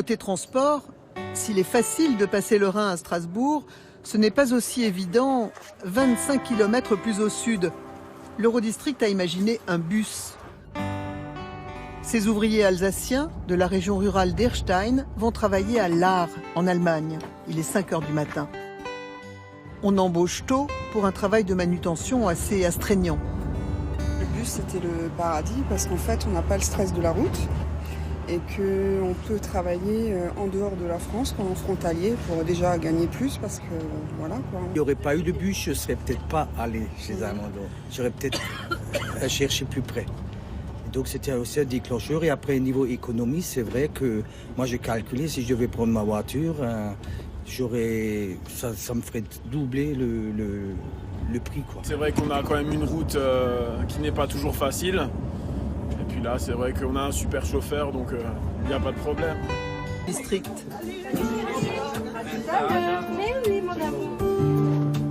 Côté transport, s'il est facile de passer le Rhin à Strasbourg, ce n'est pas aussi évident 25 km plus au sud. L'Eurodistrict a imaginé un bus. Ces ouvriers alsaciens de la région rurale d'Erstein vont travailler à Lahr, en Allemagne. Il est 5 h du matin. On embauche tôt pour un travail de manutention assez astreignant. Le bus, c'était le paradis parce qu'en fait, on n'a pas le stress de la route et qu'on peut travailler en dehors de la France, en frontalier, pour déjà gagner plus parce que voilà quoi. Il n'y aurait pas eu de bus, je ne serais peut-être pas allé chez Armando. J'aurais peut-être cherché plus près. Donc c'était aussi un déclencheur. Et après, niveau économie, c'est vrai que moi j'ai calculé, si je devais prendre ma voiture, ça me ferait doubler le prix, quoi. C'est vrai qu'on a quand même une route qui n'est pas toujours facile. Et puis là, c'est vrai qu'on a un super chauffeur, donc il n'y a pas de problème. District.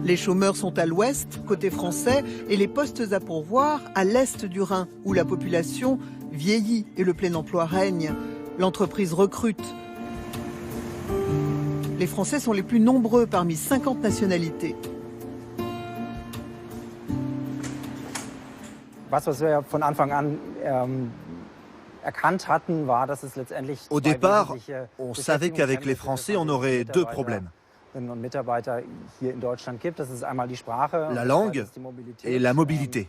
Les chômeurs sont à l'ouest, côté français, et les postes à pourvoir à l'est du Rhin, où la population vieillit et le plein emploi règne. L'entreprise recrute. Les Français sont les plus nombreux parmi 50 nationalités. Au départ, on savait qu'avec les Français, on aurait deux problèmes. La langue et la mobilité.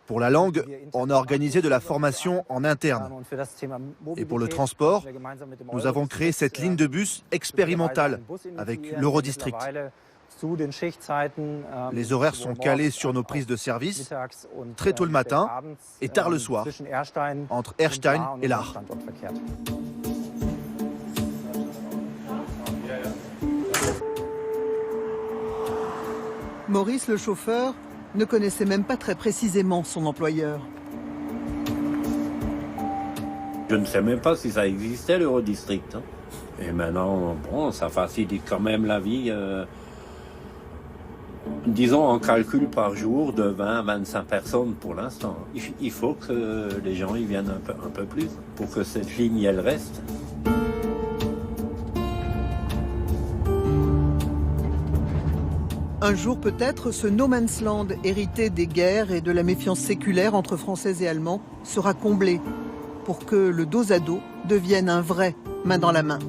Pour la langue, on a organisé de la formation en interne. Et pour le transport, nous avons créé cette ligne de bus expérimentale avec l'Eurodistrict. Les horaires sont calés sur nos prises de service, très tôt le matin et tard le soir, entre Erstein et Lahr. Maurice, le chauffeur, ne connaissait même pas très précisément son employeur. Je ne sais même pas si ça existait, l'Eurodistrict. Et maintenant, bon, ça facilite quand même la vie. Disons, on calcule par jour de 20 à 25 personnes pour l'instant. Il faut que les gens y viennent un peu plus pour que cette ligne, elle reste. Un jour peut-être, ce no man's land hérité des guerres et de la méfiance séculaire entre Français et Allemands sera comblé pour que le dos à dos devienne un vrai main dans la main.